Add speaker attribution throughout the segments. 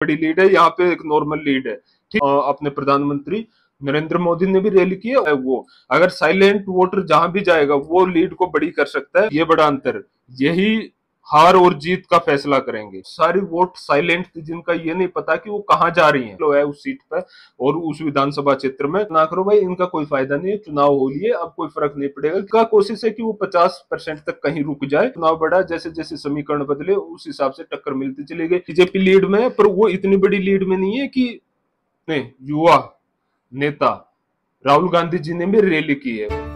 Speaker 1: बड़ी लीड है, यहाँ पे एक नॉर्मल लीड है। ठीक, अपने प्रधानमंत्री नरेंद्र मोदी ने भी रैली की है। वो अगर साइलेंट वोटर जहां भी जाएगा वो लीड को बड़ी कर सकता है। ये बड़ा अंतर, यही हार और जीत का फैसला करेंगे। सारी वोट साइलेंट थी जिनका ये नहीं पता कि वो कहाँ जा रही हैं, लो है उस सीट पर और उस विधानसभा क्षेत्र में। ना करो भाई, इनका कोई फायदा नहीं है, चुनाव हो लिए, अब कोई फर्क नहीं पड़ेगा। इनका कोशिश है कि वो 50% तक कहीं रुक जाए। चुनाव बढ़ा, जैसे जैसे समीकरण बदले उस हिसाब से टक्कर मिलती चली गई। बीजेपी लीड में है, पर वो इतनी बड़ी लीड में नहीं है कि नहीं। युवा नेता राहुल गांधी जी ने भी रैली की है।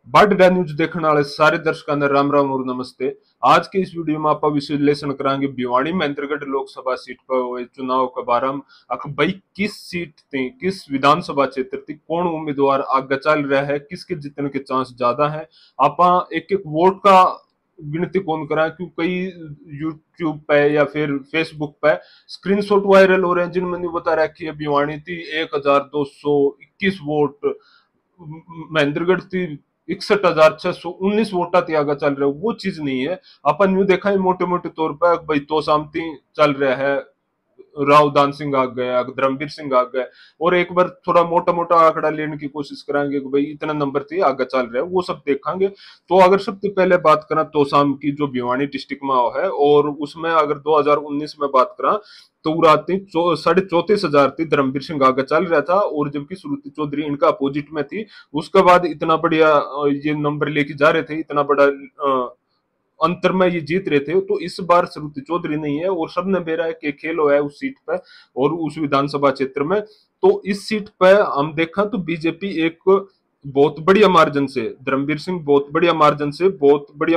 Speaker 1: बाडडा न्यूज देखने वाले सारे दर्शकों ने राम राम और नमस्ते। आज के इस वीडियो में आप विश्लेषण करांगे भिवानी महेंद्रगढ़ लोकसभा सीट पर हुए चुनाव के बारे में। भाई किस सीट थी, किस विधानसभा क्षेत्र थी, कौन उम्मीदवार आगे चल रहा है, किसके जीतने के चांस ज्यादा है। आप एक एक वोट का गिनती कौन करा, क्यों कई यूट्यूब पे या फिर फेसबुक पे स्क्रीनशॉट वायरल हो रहे हैं जिनमें नहीं बता रखी है भिवानी थी 1221 वोट, महेंद्रगढ़ थी 61,619 वोटा थी आगे चल रहे। वो चीज नहीं है। अपन यूं देखा है मोटे मोटे तौर पर भाई तो सामती चल रहा है, राव दान सिंह आ गए, धर्मवीर सिंह आ गए, और एक बार थोड़ा मोटा मोटा आंकड़ा लेने की कोशिश करेंगे कि भाई इतना नंबर थी आगे चल रहा है, वो सब देखेंगे। तो अगर सबसे पहले बात करें तोसाम की, जो भिवानी डिस्ट्रिक्ट में है, और उसमें अगर 2019 में बात करें तो रात 34,500 थी, धर्मवीर सिंह आगे चल रहा था, और जबकि श्रुति चौधरी इनका अपोजिट में थी। उसके बाद इतना बढ़िया ये नंबर लेके जा रहे थे, इतना बड़ा अंतर में ये जीत रहे थे। तो इस बार श्रुति चौधरी नहीं है, और सबने बेरा है कि खेल है उस सीट पर और उस विधानसभा क्षेत्र में। तो इस सीट पर हम देखा तो बीजेपी एक बहुत बढ़िया मार्जिन से, धर्मवीर सिंह बहुत बढ़िया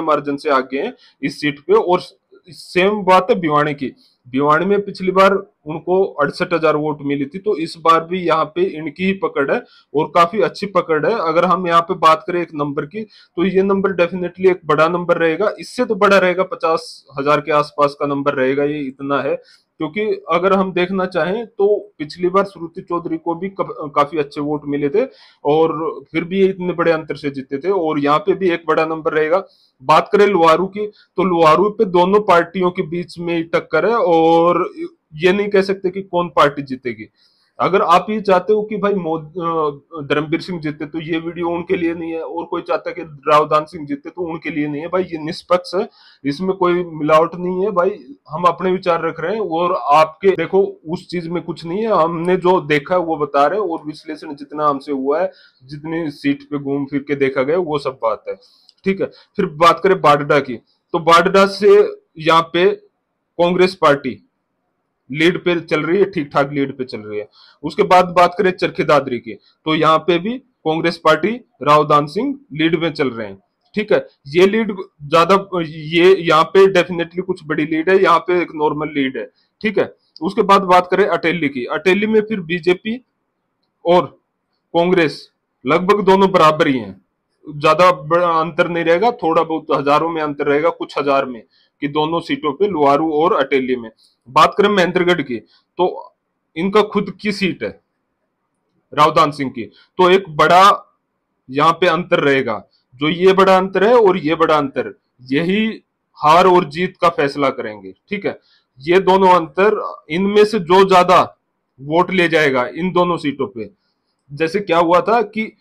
Speaker 1: मार्जिन से आगे हैं इस सीट पे। और सेम बात है भिवानी की। भिवानी में पिछली बार उनको 68,000 वोट मिली थी, तो इस बार भी यहाँ पे इनकी ही पकड़ है, और काफी अच्छी पकड़ है। अगर हम यहाँ पे बात करें एक नंबर की, तो ये नंबर डेफिनेटली एक बड़ा नंबर रहेगा, इससे तो बड़ा रहेगा, 50,000 के आसपास का नंबर रहेगा, ये इतना है। क्योंकि अगर हम देखना चाहें तो पिछली बार श्रुति चौधरी को भी काफी अच्छे वोट मिले थे, और फिर भी ये इतने बड़े अंतर से जीते थे, और यहाँ पे भी एक बड़ा नंबर रहेगा। बात करें लुवारू की, तो लुवारू पे दोनों पार्टियों के बीच में टक्कर है, और ये नहीं कह सकते कि कौन पार्टी जीतेगी। अगर आप ये चाहते हो कि भाई धर्मवीर सिंह जीते, तो ये वीडियो उनके लिए नहीं है, और कोई चाहता है कि रावदान सिंह जीते, तो उनके लिए नहीं है। भाई ये निष्पक्ष है, इसमें कोई मिलावट नहीं है। भाई हम अपने विचार रख रहे हैं, और आपके देखो उस चीज में कुछ नहीं है। हमने जो देखा है वो बता रहे हैं, और विश्लेषण जितना हमसे हुआ है, जितनी सीट पे घूम फिर के देखा गया, वो सब बात है। ठीक है, फिर बात करें बाडडा की, तो बाडडा से यहाँ पे कांग्रेस पार्टी लीड पे चल रही है, ठीक ठाक लीड पे चल रही है। उसके बाद बात करें चरखी दादरी की, तो यहाँ पे भी कांग्रेस पार्टी राव दान सिंह लीड में चल रहे हैं। ठीक है, ये लीड ज्यादा, ये यहाँ पे डेफिनेटली कुछ बड़ी लीड है, यहाँ पे एक नॉर्मल लीड है। ठीक है, उसके बाद बात करें अटेली की, अटेली में फिर बीजेपी और कांग्रेस लगभग दोनों बराबर ही हैं, ज्यादा बड़ा अंतर नहीं रहेगा, थोड़ा बहुत हजारों में अंतर रहेगा, कुछ हजार में, कि दोनों सीटों पे लुवारू और अटेली में। बात करें महेंद्रगढ़ की, तो इनका खुद की सीट है रावदान सिंह की, तो एक बड़ा यहाँ पे अंतर रहेगा। जो ये बड़ा अंतर है और ये बड़ा अंतर, यही हार और जीत का फैसला करेंगे। ठीक है, ये दोनों अंतर, इनमें से जो ज्यादा वोट ले जाएगा इन दोनों सीटों पे, जैसे क्या हुआ था कि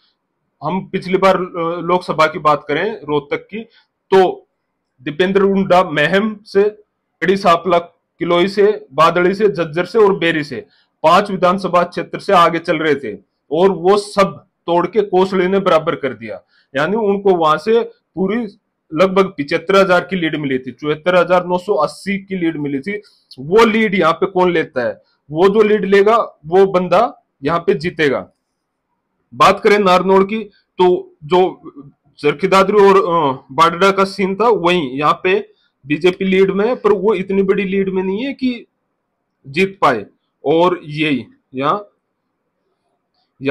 Speaker 1: हम पिछली बार लोकसभा की बात करें रोहतक की, तो दीपेंद्र हुड्डा महम से, गढ़ी सांपला, किलोई से, बादड़ी से, झज्जर से और बेरी से 5 विधानसभा क्षेत्र से आगे चल रहे थे, और वो सब तोड़ के कोसली ने बराबर कर दिया। यानी उनको वहां से पूरी लगभग 75,000 की लीड मिली थी, 74,980 की लीड मिली थी। वो लीड यहाँ पे कौन लेता है, वो जो लीड लेगा वो बंदा यहाँ पे जीतेगा। बात करें नारनौल की, तो जो चरखी दादरी और बाडडा का सीन था, वही यहाँ पे बीजेपी लीड में है, पर वो इतनी बड़ी लीड में नहीं है कि जीत पाए। और यही यहाँ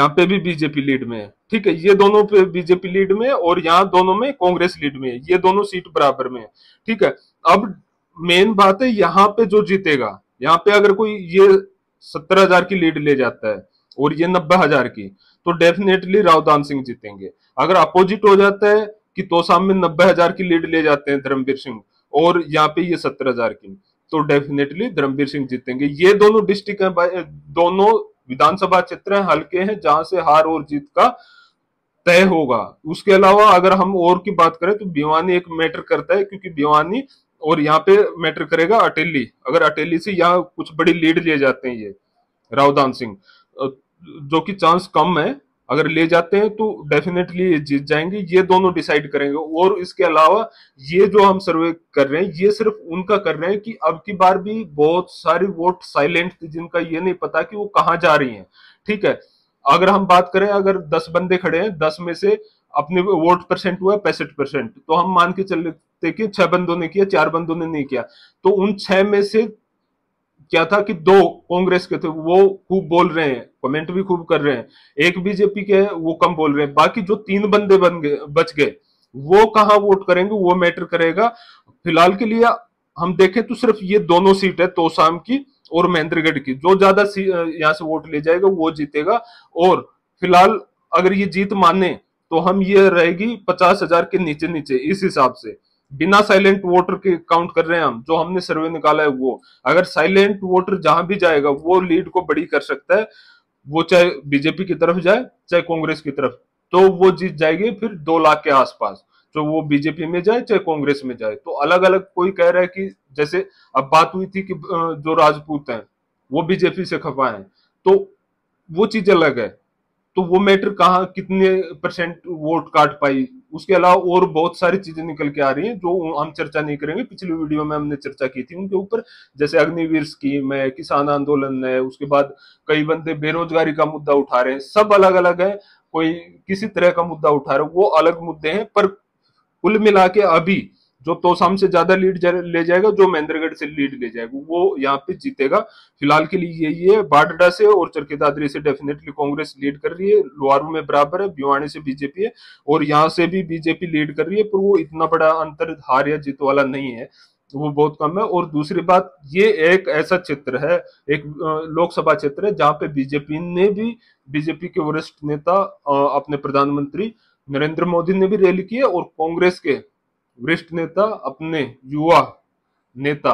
Speaker 1: पे भी बीजेपी लीड में है। ठीक है, ये दोनों पे बीजेपी लीड में है, और यहाँ दोनों में कांग्रेस लीड में है, ये दोनों सीट बराबर में है। ठीक है, अब मेन बात है यहाँ पे जो जीतेगा, यहाँ पे अगर कोई ये 70,000 की लीड ले जाता है और ये 90,000 की, तो डेफिनेटली रावदान सिंह जीतेंगे। अगर अपोजिट हो जाता है कि तोसाम में 90,000 की लीड ले जाते हैं धर्मवीर सिंह, और यहाँ पे ये 70,000 की, तो डेफिनेटली धर्मवीर सिंह जीतेंगे। ये दोनों डिस्ट्रिक्ट है, दोनों विधानसभा क्षेत्र हैं, हल्के हैं, जहां से हार और जीत का तय होगा। उसके अलावा अगर हम और की बात करें तो भिवानी एक मैटर करता है, क्योंकि भिवानी और यहाँ पे मैटर करेगा अटेली। अगर अटेली से यहाँ कुछ बड़ी लीड ले जाते हैं ये रावदान सिंह, जो कि चांस कम है, अगर ले जाते हैं तो डेफिनेटली ये जीत जाएंगे। ये दोनों डिसाइड करेंगे। और इसके अलावा ये जो हम सर्वे कर रहे हैं ये सिर्फ उनका कर रहे हैं कि अब की बार भी बहुत सारी वोट साइलेंट थी, जिनका ये नहीं पता कि वो कहाँ जा रही हैं। ठीक है, अगर हम बात करें, अगर 10 बंदे खड़े हैं, 10 में से अपने वोट परसेंट हुआ 65%, तो हम मान के चलते कि 6 बंदों ने किया, 4 बंदों ने नहीं किया, तो उन 6 में से क्या था कि 2 कांग्रेस के थे, वो खूब बोल रहे हैं, कमेंट भी खूब कर रहे हैं। एक बीजेपी के है, वो कम बोल रहे हैं। बाकी जो 3 बंदे बच गए, वो कहां वोट करेंगे वो मैटर करेगा। फिलहाल के लिए हम देखें तो सिर्फ ये दोनों सीट है, तोशाम की और महेंद्रगढ़ की। जो ज्यादा यहां से वोट ले जाएगा वो जीतेगा। और फिलहाल अगर ये जीत माने तो हम ये रहेगी 50,000 के नीचे नीचे, इस हिसाब से। बिना साइलेंट वोटर के काउंट कर रहे हैं हम, जो हमने सर्वे निकाला है वो। अगर साइलेंट वोटर जहां भी जाएगा वो लीड को बड़ी कर सकता है, वो चाहे बीजेपी की तरफ जाए चाहे कांग्रेस की तरफ, तो वो जीत जाएगी फिर 2 लाख के आसपास। तो वो बीजेपी में जाए चाहे कांग्रेस में जाए। तो अलग अलग कोई कह रहा है कि जैसे अब बात हुई थी कि जो राजपूत हैं वो बीजेपी से खफा है, तो वो चीज अलग है। तो वो मैटर कहाँ कितने परसेंट वोट काट पाई, उसके अलावा और बहुत सारी चीजें निकल के आ रही हैं जो हम चर्चा नहीं करेंगे। पिछली वीडियो में हमने चर्चा की थी उनके ऊपर, जैसे अग्निवीर स्कीम है, किसान आंदोलन है, उसके बाद कई बंदे बेरोजगारी का मुद्दा उठा रहे हैं। सब अलग अलग है, कोई किसी तरह का मुद्दा उठा रहे हैं, वो अलग मुद्दे हैं। पर कुल मिला के अभी जो तोसाम से ज्यादा लीड ले जाएगा, जो महेंद्रगढ़ से लीड ले जाएगा, वो यहाँ पे जीतेगा। फिलहाल के लिए यही है। बाडडा से और चरखी दादरी से डेफिनेटली कांग्रेस लीड कर रही है, लोहारू में बराबर है, भिवानी से बीजेपी है, और यहाँ से भी बीजेपी लीड कर रही है। पर वो इतना बड़ा अंतर हार या जीत वाला नहीं है, वो बहुत कम है। और दूसरी बात, ये एक ऐसा क्षेत्र है, एक लोकसभा क्षेत्र है जहां पे बीजेपी ने भी, बीजेपी के वरिष्ठ नेता अपने प्रधानमंत्री नरेंद्र मोदी ने भी रैली की है, और कांग्रेस के वरिष्ठ नेता अपने युवा नेता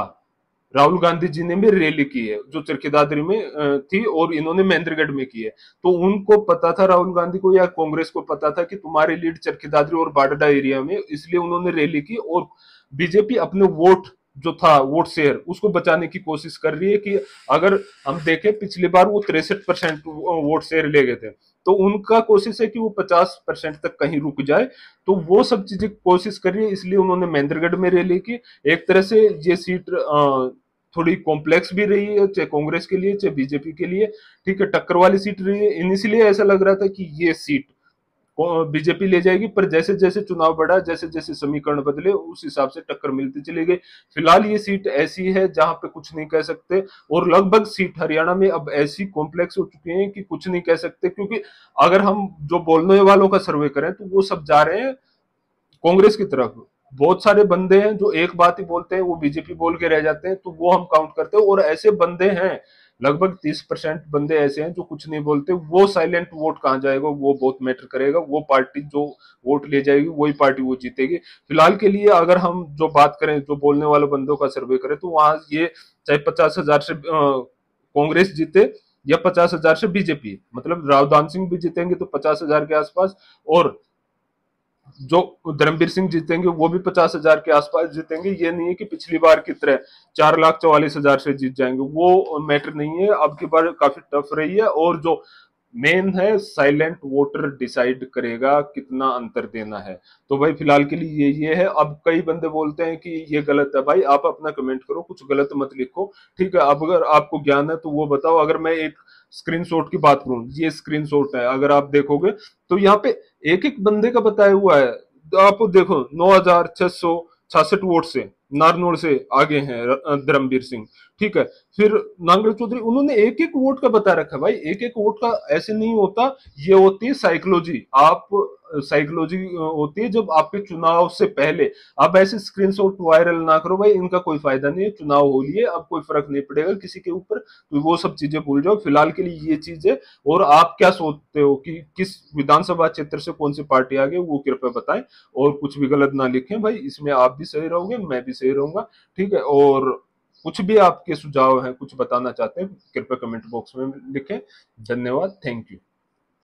Speaker 1: राहुल गांधी जी ने भी रैली की है, जो चरखी दादरी में थी, और इन्होंने महेंद्रगढ़ में की है। तो उनको पता था, राहुल गांधी को या कांग्रेस को पता था कि तुम्हारी लीड चरखी दादरी और बाडडा एरिया में, इसलिए उन्होंने रैली की। और बीजेपी अपने वोट जो था, वोट शेयर, उसको बचाने की कोशिश कर रही है। कि अगर हम देखें पिछली बार वो 63% वोट शेयर ले गए थे, तो उनका कोशिश है कि वो 50% तक कहीं रुक जाए। तो वो सब चीजें कोशिश कर रही है, इसलिए उन्होंने महेंद्रगढ़ में रैली की। एक तरह से ये सीट थोड़ी कॉम्प्लेक्स भी रही है, चाहे कांग्रेस के लिए चाहे बीजेपी के लिए। ठीक है, टक्कर वाली सीट रही है। इनिशियली ऐसा लग रहा था कि ये सीट बीजेपी ले जाएगी, पर जैसे जैसे चुनाव बढ़ा, जैसे जैसे समीकरण बदले, उस हिसाब से टक्कर मिलती चली गई। फिलहाल ये सीट ऐसी है जहां पे कुछ नहीं कह सकते, और लगभग सीट हरियाणा में अब ऐसी कॉम्प्लेक्स हो चुकी हैं कि कुछ नहीं कह सकते। क्योंकि अगर हम जो बोलने वालों का सर्वे करें तो वो सब जा रहे हैं कांग्रेस की तरफ। बहुत सारे बंदे हैं जो एक बात ही बोलते हैं, वो बीजेपी बोल के रह जाते हैं, तो वो हम काउंट करते हैं। और ऐसे बंदे हैं, लगभग 30% बंदे ऐसे हैं जो कुछ नहीं बोलते। वो साइलेंट वोट कहां जाएगा वो बहुत मैटर करेगा। वो पार्टी जो वोट ले जाएगी वही पार्टी वो जीतेगी। फिलहाल के लिए अगर हम जो बात करें, जो बोलने वाले बंदों का सर्वे करें, तो वहां ये चाहे 50,000 से कांग्रेस जीते या 50,000 से बीजेपी, मतलब रावदान सिंह भी जीतेंगे तो 50,000 के आसपास, और जो धर्मवीर सिंह जीतेंगे वो भी 50,000 के आसपास जीतेंगे। ये नहीं है कि पिछली बार की तरह 4,44,000 से जीत जाएंगे, वो मैटर नहीं है। अब की बार काफी टफ रही है, और जो मेन है, साइलेंट वोटर डिसाइड करेगा कितना अंतर देना है। तो भाई फिलहाल के लिए ये है। अब कई बंदे बोलते हैं कि ये गलत है। भाई आप अपना कमेंट करो, कुछ गलत मत लिखो। ठीक है, अब अगर आपको ज्ञान है तो वो बताओ। अगर मैं एक स्क्रीनशॉट की बात करूं, ये स्क्रीनशॉट है, अगर आप देखोगे तो यहाँ पे एक एक बंदे का बताया हुआ है। तो आप देखो 9,666 वोट से नारनौल से आगे हैं धर्मवीर सिंह। ठीक है, फिर नांगल चौधरी, उन्होंने एक एक वोट का बता रखा है। भाई एक एक वोट का ऐसे नहीं होता, ये होती है साइकोलॉजी। आप साइकोलॉजी होती है जब आपके चुनाव से पहले। आप ऐसे स्क्रीनशॉट वायरल ना करो भाई, इनका कोई फायदा नहीं है। चुनाव हो लिए, अब कोई फर्क नहीं पड़ेगा किसी के ऊपर, तो वो सब चीजें भूल जाओ। फिलहाल के लिए ये चीज है। और आप क्या सोचते हो कि किस विधानसभा क्षेत्र से कौन सी पार्टी आ गई, वो कृपया बताएं। और कुछ भी गलत ना लिखें भाई, इसमें आप भी सही रहोगे, मैं भी सही से ही रहूंगा। ठीक है, और कुछ भी आपके सुझाव हैं, कुछ बताना चाहते हैं, कृपया कमेंट बॉक्स में लिखें। धन्यवाद, थैंक यू।